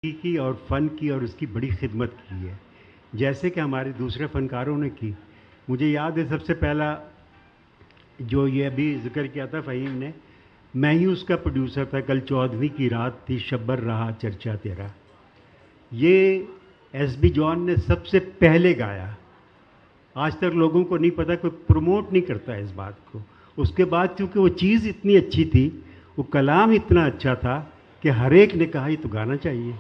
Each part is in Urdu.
کی اور فن کی اور اس کی بڑی خدمت کی ہے، جیسے کہ ہمارے دوسرے فنکاروں نے کی. مجھے یاد ہے سب سے پہلا جو یہ ابھی ذکر کیا تھا فہیم نے، میں ہی اس کا پروڈیوسر تھا. کل 14ویں کی رات تھی، شبر رہا چرچا تیرا. یہ ایس بی جان نے سب سے پہلے گایا. آج تک لوگوں کو نہیں پتہ، کوئی پروموٹ نہیں کرتا اس بات کو. اس کے بعد کیونکہ وہ چیز اتنی اچھی تھی، وہ کلام اتنا اچھا تھا کہ ہر ایک نے کہا یہ تو گانا چاہیے.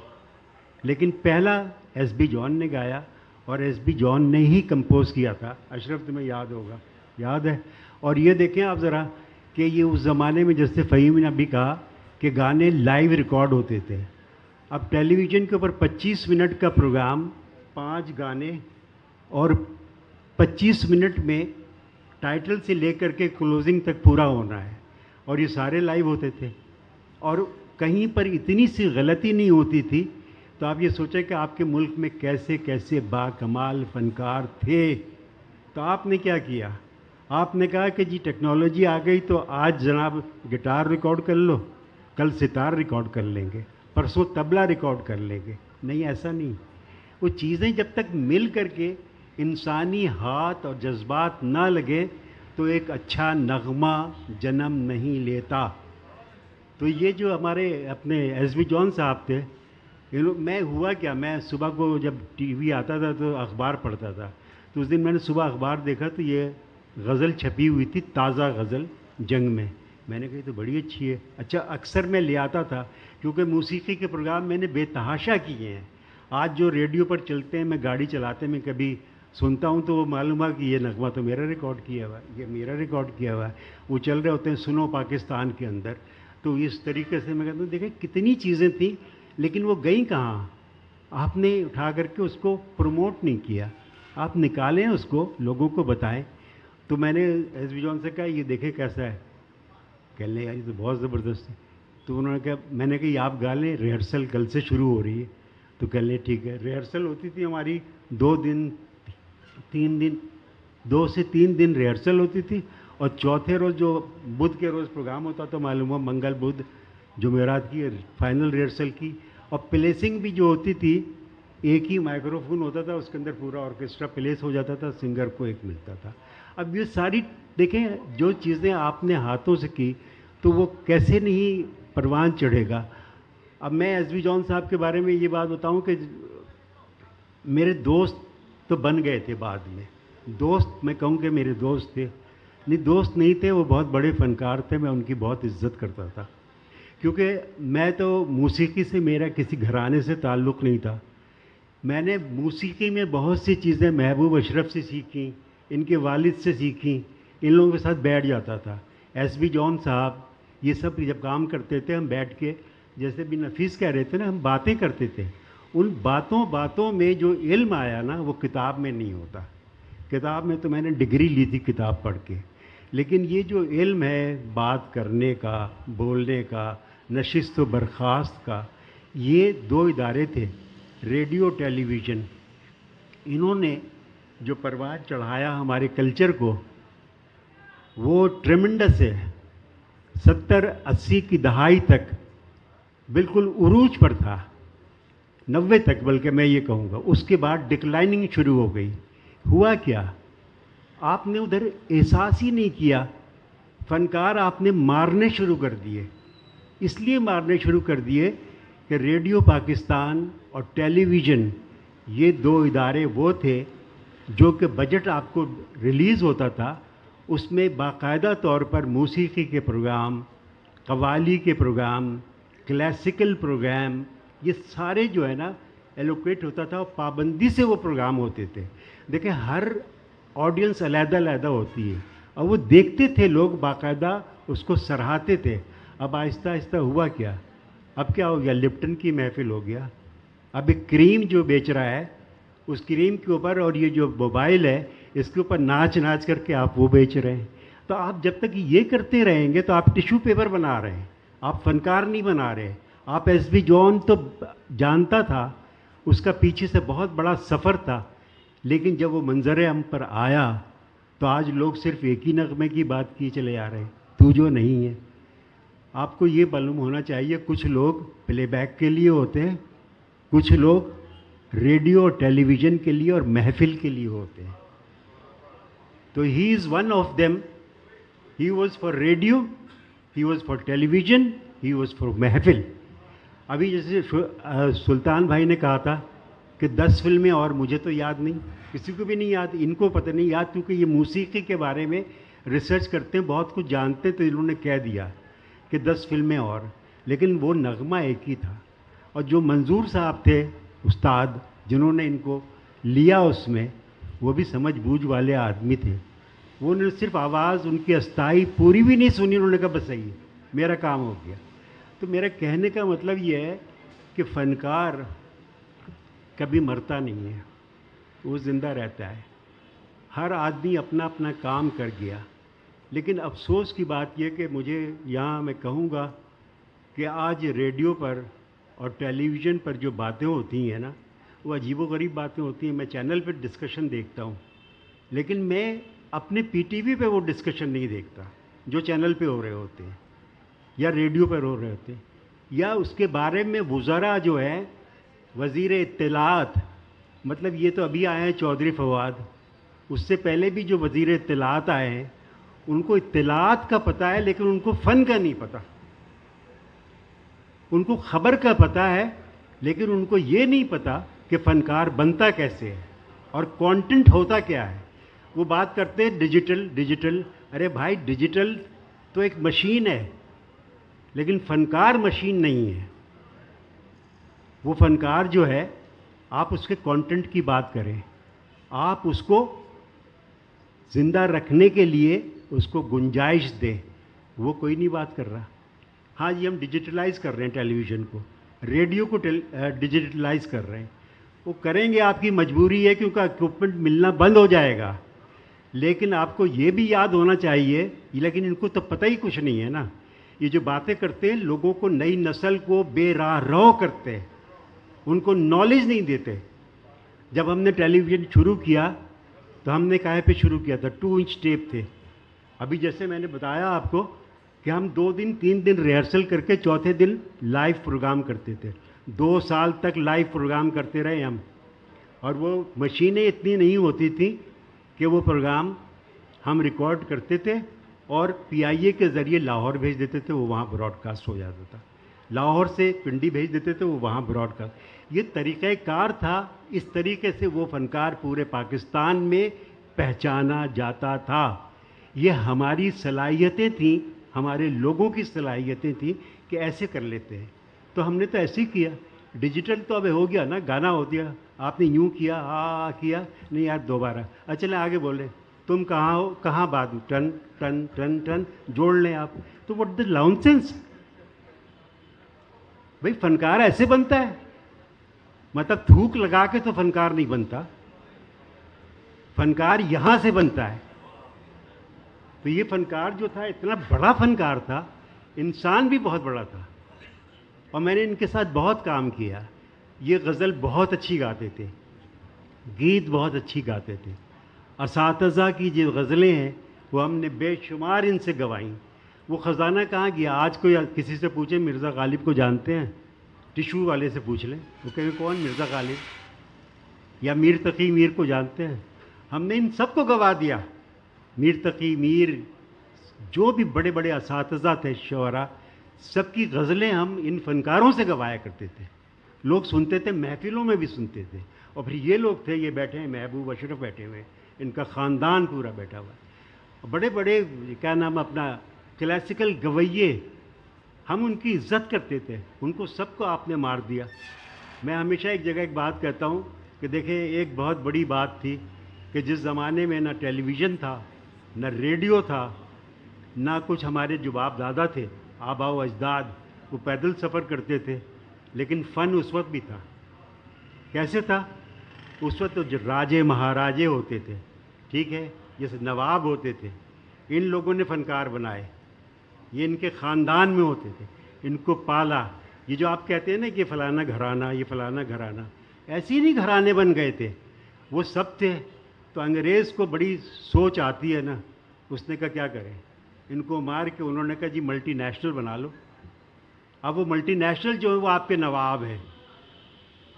لیکن پہلا ایس بی جان نے گایا، اور ایس بی جان نے ہی کمپوز کیا تھا. اشرف تمہیں یاد ہوگا، یاد ہے. اور یہ دیکھیں آپ ذرا کہ یہ اس زمانے میں جیسے فہیم نے ابھی کہا کہ گانے لائیو ریکارڈ ہوتے تھے. اب ٹیلی ویژن کے اوپر 25 منٹ کا پروگرام، 5 گانے، اور 25 منٹ میں ٹائٹل سے لے کر کے کلوزنگ تک پورا ہونا ہے، اور یہ سارے لائیو ہوتے تھے. اور کہیں پر اتنی سی غلطی نہیں ہوتی تھی. تو آپ یہ سوچیں کہ آپ کے ملک میں کیسے کیسے با کمال فنکار تھے. تو آپ نے کیا کیا؟ آپ نے کہا کہ جی ٹیکنالوجی آ گئی تو آج جناب گٹار ریکارڈ کر لو، کل ستار ریکارڈ کر لیں گے، پرسوں طبلہ ریکارڈ کر لیں گے. نہیں، ایسا نہیں. وہ چیزیں جب تک مل کر کے انسانی ہاتھ اور جذبات نہ لگے تو ایک اچھا نغمہ جنم نہیں لیتا. تو یہ جو ہمارے اپنے ایس بی جان صاحب تھے، میں ہوا کیا، میں صبح کو جب ٹی وی آتا تھا تو اخبار پڑھتا تھا. تو اس دن میں نے صبح اخبار دیکھا تو یہ غزل چھپی ہوئی تھی، تازہ غزل جنگ میں. میں نے کہا یہ تو بڑی اچھی ہے. اچھا، اکثر میں لے آتا تھا کیونکہ موسیقی کے پروگرام میں نے بے تحاشا کیے ہیں. آج جو ریڈیو پر چلتے ہیں، میں گاڑی چلاتے میں کبھی سنتا ہوں تو وہ معلوم ہے کہ یہ نغمہ تو میرا ریکارڈ کیا ہوا ہے، یہ میرا ریکارڈ کیا ہوا ہے. وہ چل رہے ہوتے ہیں سنو پاکستان کے اندر. تو اس طریقے سے میں کہتا ہوں دیکھیں کتنی چیزیں تھیں، لیکن وہ گئیں کہاں؟ آپ نے اٹھا کر کے اس کو پروموٹ نہیں کیا. آپ نکالیں اس کو، لوگوں کو بتائیں. تو میں نے ایس بی جان سے کہا یہ دیکھیں کیسا ہے. کہنے لیں یار یہ تو بہت زبردست ہے. تو انہوں نے کہا، میں نے کہا یہ آپ گا لیں، ریہرسل کل سے شروع ہو رہی ہے. تو کہنے لیں ٹھیک ہے. ریہرسل ہوتی تھی ہماری 2 دن 3 دن، 2 سے 3 دن ریہرسل ہوتی تھی. اور چوتھے روز جو بدھ کے روز پروگرام ہوتا تو معلوم ہوا منگل بدھ جمعرات کی فائنل ریہرسل کی. اور پلیسنگ بھی جو ہوتی تھی، ایک ہی مائکرو فون ہوتا تھا، اس کے اندر پورا آرکیسٹرا پلیس ہو جاتا تھا، سنگر کو ایک ملتا تھا. اب یہ ساری دیکھیں جو چیزیں آپ نے ہاتھوں سے کی تو وہ کیسے نہیں پروان چڑھے گا. اب میں ایس بی جان صاحب کے بارے میں یہ بات بتاؤں کہ میرے دوست تو بن گئے تھے بعد میں. دوست میں کہوں کہ میرے دوست تھے، نہیں دوست نہیں تھے، وہ بہت بڑے فنکار تھے. میں ان کی بہت عزت کرتا تھا کیونکہ میں تو موسیقی سے میرا کسی گھرانے سے تعلق نہیں تھا. میں نے موسیقی میں بہت سی چیزیں محبوب اشرف سے سیکھیں، ان کے والد سے سیکھیں. ان لوگوں کے ساتھ بیٹھ جاتا تھا. ایس بی جان صاحب یہ سب جب کام کرتے تھے ہم بیٹھ کے، جیسے بھی نفیس کہہ رہے تھے نا، ہم باتیں کرتے تھے. ان باتوں میں جو علم آیا نا وہ کتاب میں نہیں ہوتا. کتاب میں تو میں نے ڈگری لی تھی کتاب پڑھ کے، لیکن یہ جو علم ہے بات کرنے کا، بولنے کا، نشست و برخاست کا، یہ 2 ادارے تھے، ریڈیو ٹیلی ویژن. انہوں نے جو پرواز چڑھایا ہمارے کلچر کو وہ ٹریمنڈس ہے. 70 80 کی دہائی تک بالکل عروج پر تھا، 90 تک بلکہ میں یہ کہوں گا. اس کے بعد ڈکلائننگ شروع ہو گئی. ہوا کیا؟ آپ نے ادھر احساس ہی نہیں کیا. فنکار آپ نے مارنے شروع کر دیے. اس لیے مارنے شروع کر دیے کہ ریڈیو پاکستان اور ٹیلی ویژن یہ 2 ادارے وہ تھے جو کہ بجٹ آپ کو ریلیز ہوتا تھا، اس میں باقاعدہ طور پر موسیقی کے پروگرام، قوالی کے پروگرام، کلاسیکل پروگرام، یہ سارے جو ہے نا ایلوکیٹ ہوتا تھا، اور پابندی سے وہ پروگرام ہوتے تھے. دیکھیں ہر آڈینس علیحدہ علیحدہ ہوتی ہے، اور وہ دیکھتے تھے لوگ، باقاعدہ اس کو سراہتے تھے. اب آہستہ آہستہ ہوا کیا؟ اب کیا ہو گیا؟ لپٹن کی محفل ہو گیا. اب ایک کریم جو بیچ رہا ہے، اس کریم کے اوپر، اور یہ جو موبائل ہے اس کے اوپر ناچ ناچ کر کے آپ وہ بیچ رہے ہیں. تو آپ جب تک یہ کرتے رہیں گے تو آپ ٹیشو پیپر بنا رہے ہیں، آپ فنکار نہیں بنا رہے. آپ ایس بی جان تو جانتا تھا، اس کا پیچھے سے بہت بڑا سفر تھا، لیکن جب وہ منظر عام پر آیا تو آج لوگ صرف ایک ہی نغمے کی بات کی چلے آ رہے ہیں، تو جو نہیں ہے. آپ کو یہ معلوم ہونا چاہیے کچھ لوگ پلے بیک کے لیے ہوتے ہیں کچھ لوگ ریڈیو اور ٹیلی ویژن کے لیے اور محفل کے لیے ہوتے ہیں. تو he is one of them. He was for radio, he was for television, he was for محفل. ابھی جیسے سلطان بھائی نے کہا تھا کہ 10 فلمیں, اور مجھے تو یاد نہیں, کسی کو بھی نہیں یاد, ان کو پتہ نہیں یاد, کیونکہ یہ موسیقی کے بارے میں ریسرچ کرتے ہیں, بہت کچھ جانتے ہیں, تو انہوں نے کہہ دیا کہ 10 فلمیں اور, لیکن وہ نغمہ ایک ہی تھا. اور جو منظور صاحب تھے استاد, جنہوں نے ان کو لیا اس میں, وہ بھی سمجھ بوجھ والے آدمی تھے. وہ نے صرف آواز ان کی استائی پوری بھی نہیں سنی, انہوں نے کہا بس صحیح ہے, میرا کام ہو گیا. تو میرا کہنے کا مطلب یہ ہے کہ فنکار کبھی مرتا نہیں ہے, وہ زندہ رہتا ہے. ہر آدمی اپنا اپنا کام کر گیا. لیکن افسوس کی بات یہ کہ مجھے یہاں میں کہوں گا کہ آج ریڈیو پر اور ٹیلی ویژن پر جو باتیں ہوتی ہیں نا, وہ عجیب و غریب باتیں ہوتی ہیں. میں چینل پہ ڈسکشن دیکھتا ہوں, لیکن میں اپنے پی ٹی وی پہ وہ ڈسکشن نہیں دیکھتا جو چینل پہ ہو رہے ہوتے ہیں یا ریڈیو پر ہو رہے ہوتے ہیں. یا اس کے بارے میں وزراء جو ہے, وزیر اطلاعات, مطلب یہ تو ابھی آئے ہیں چودھری فواد, اس سے پہلے بھی جو وزیر اطلاعات آئے ہیں, ان کو اطلاعات کا پتہ ہے لیکن ان کو فن کا نہیں پتہ. ان کو خبر کا پتہ ہے لیکن ان کو یہ نہیں پتہ کہ فنکار بنتا کیسے ہے اور کانٹینٹ ہوتا کیا ہے. وہ بات کرتے ہیں ڈیجیٹل ڈیجیٹل. ارے بھائی, ڈیجیٹل تو ایک مشین ہے, لیکن فنکار مشین نہیں ہے. وہ فنکار جو ہے, آپ اس کے کانٹینٹ کی بات کریں, آپ اس کو زندہ رکھنے کے لیے اس کو گنجائش دیں. وہ کوئی نہیں بات کر رہا. ہاں جی, ہم ڈیجیٹلائز کر رہے ہیں ٹیلی ویژن کو, ریڈیو کو ڈیجیٹلائز کر رہے ہیں. وہ کریں گے, آپ کی مجبوری ہے کیونکہ اکوپمنٹ ملنا بند ہو جائے گا. لیکن آپ کو یہ بھی یاد ہونا چاہیے, لیکن ان کو تو پتہ ہی کچھ نہیں ہے نا. یہ جو باتیں کرتے ہیں, لوگوں کو, نئی نسل کو بے راہ رو کرتے ہیں, ان کو نالج نہیں دیتے. جب ہم نے ٹیلی ویژن شروع کیا تو ہم نے کہے پہ شروع کیا تھا, 2 انچ ٹیپ تھے. ابھی جیسے میں نے بتایا آپ کو کہ ہم 2 دن 3 دن ریہرسل کر کے چوتھے دن لائیو پروگرام کرتے تھے. 2 سال تک لائیو پروگرام کرتے رہے ہم. اور وہ مشینیں اتنی نہیں ہوتی تھیں کہ وہ پروگرام ہم ریکارڈ کرتے تھے اور پی آئی اے کے ذریعے لاہور بھیج دیتے تھے, وہ وہاں براڈ کاسٹ ہو جاتا تھا. لاہور سے پنڈی بھیج دیتے تھے, وہ وہاں براڈ کاسٹ. یہ طریقہ کار تھا. اس طریقے سے وہ فنکار پورے پاکستان میں پہچانا جاتا تھا. یہ ہماری صلاحیتیں تھیں, ہمارے لوگوں کی صلاحیتیں تھیں کہ ایسے کر لیتے ہیں. تو ہم نے تو ایسے ہی کیا. ڈیجیٹل تو اب ہو گیا نا, گانا ہو گیا, آپ نے یوں کیا, کیا نہیں یار دوبارہ, چلیں آگے بولیں, تم کہاں ہو, کہاں بات, ٹن ٹن ٹن ٹن جوڑ لیں آپ. تو واٹ دا نانسنس. بھائی فنکار ایسے بنتا ہے, مطلب تھوک لگا کے تو فنکار نہیں بنتا, فنکار یہاں سے بنتا ہے. تو یہ فنکار جو تھا اتنا بڑا فنکار تھا, انسان بھی بہت بڑا تھا, اور میں نے ان کے ساتھ بہت کام کیا. یہ غزل بہت اچھی گاتے تھے, گیت بہت اچھی گاتے تھے. اساتذہ کی جو غزلیں ہیں وہ ہم نے بے شمار ان سے گوائیں. وہ خزانہ کہاں گیا؟ آج کوئی کسی سے پوچھیں مرزا غالب کو جانتے ہیں؟ ٹیشو والے سے پوچھ لیں, وہ کہیں گے کون مرزا غالب, یا میر تقی میر کو جانتے ہیں؟ ہم نے ان سب کو گوا دیا. میر تقی میر, جو بھی بڑے بڑے اساتذہ تھے شعراء, سب کی غزلیں ہم ان فنکاروں سے گوایا کرتے تھے. لوگ سنتے تھے, محفلوں میں بھی سنتے تھے. اور پھر یہ لوگ تھے, یہ بیٹھے ہیں, محبوب اشرف بیٹھے ہوئے, ان کا خاندان پورا بیٹھا ہوا ہے, بڑے بڑے کیا نام اپنا کلاسیکل گویے, ہم ان کی عزت کرتے تھے. ان کو سب کو آپ نے مار دیا. میں ہمیشہ ایک جگہ ایک بات کہتا ہوں کہ دیکھیں, ایک بہت بڑی بات تھی کہ جس زمانے میں نہ ٹیلی ویژن تھا, نہ ریڈیو تھا, نہ کچھ ہمارے جو باپ دادا تھے, آبا و اجداد, وہ پیدل سفر کرتے تھے, لیکن فن اس وقت بھی تھا. کیسے تھا؟ اس وقت تو راجے مہاراجے ہوتے تھے, ٹھیک ہے, جیسے نواب ہوتے تھے, ان لوگوں نے فنکار بنائے, یہ ان کے خاندان میں ہوتے تھے, ان کو پالا. یہ جو آپ کہتے ہیں نا کہ فلانا گھرانہ, یہ فلانا گھرانہ, ایسے ہی نہیں گھرانے بن گئے تھے, وہ سب تھے. تو انگریز کو بڑی سوچ آتی ہے نا, اس نے کہا کیا کریں, ان کو مار کے انہوں نے کہا جی ملٹی نیشنل بنا لو. اب وہ ملٹی نیشنل جو ہے وہ آپ کے نواب ہیں,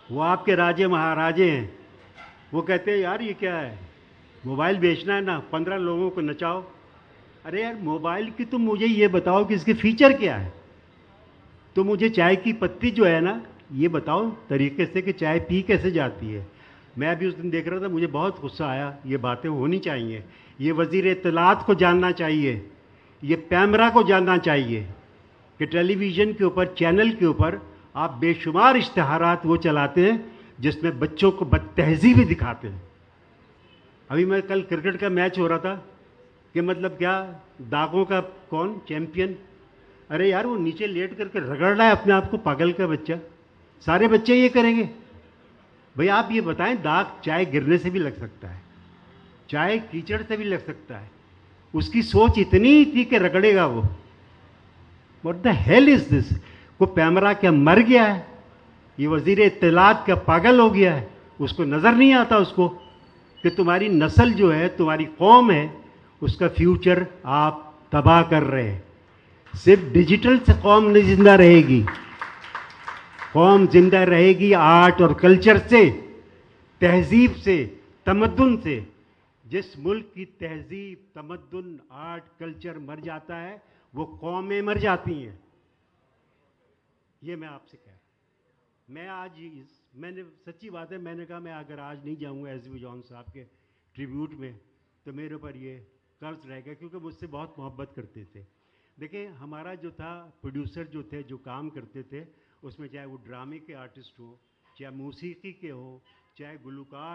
وہ آپ کے راجے مہاراجے ہیں. وہ کہتے ہیں یار یہ کیا ہے, موبائل بیچنا ہے نا, 15 لوگوں کو نچاؤ. ارے یار موبائل کی تم مجھے یہ بتاؤ کہ اس کے فیچر کیا ہے. تو مجھے چائے کی پتی جو ہے نا یہ بتاؤ طریقے سے کہ چائے پی کیسے جاتی ہے. میں ابھی اس دن دیکھ رہا تھا, مجھے بہت غصہ آیا. یہ باتیں ہونی چاہیے, یہ وزیر اطلاعات کو جاننا چاہیے, یہ پیمرا کو جاننا چاہیے کہ ٹیلی ویژن کے اوپر, چینل کے اوپر آپ بے شمار اشتہارات وہ چلاتے ہیں جس میں بچوں کو بد تہذیبی دکھاتے ہیں. ابھی میں کل کرکٹ کا میچ ہو رہا تھا کہ مطلب کیا, داغوں کا کون چیمپئن. ارے یار وہ نیچے لیٹ کر کے رگڑ رہا ہے اپنے آپ کو, پاگل کا بچہ. سارے بچے یہ کریں گے. بھئی آپ یہ بتائیں, داغ چائے گرنے سے بھی لگ سکتا ہے, چائے کیچڑ سے بھی لگ سکتا ہے. اس کی سوچ اتنی تھی کہ رگڑے گا وہ. واٹ دا ہیل از دس. کو پیمرا کیا مر گیا ہے؟ یہ وزیر اطلاعات کا پاگل ہو گیا ہے؟ اس کو نظر نہیں آتا اس کو کہ تمہاری نسل جو ہے, تمہاری قوم ہے, اس کا فیوچر آپ تباہ کر رہے ہیں. صرف ڈیجیٹل سے قوم نہیں زندہ رہے گی, قوم زندہ رہے گی آرٹ اور کلچر سے, تہذیب سے, تمدن سے. جس ملک کی تہذیب, تمدن, آرٹ, کلچر مر جاتا ہے وہ قومیں مر جاتی ہیں. یہ میں آپ سے کہہ رہا ہوں. میں آج میں نے سچی بات ہے, میں نے کہا میں اگر آج نہیں جاؤں گا ایس وی جان صاحب کے ٹریبیوٹ میں تو میرے اوپر یہ قرض رہے گا, کیونکہ مجھ سے بہت محبت کرتے تھے. دیکھیں ہمارا جو تھا پروڈیوسر جو تھے, جو کام کرتے تھے اس میں, چاہے وہ ڈرامے کے آرٹسٹ ہوں, چاہے موسیقی کے ہوں, چاہے گلوکار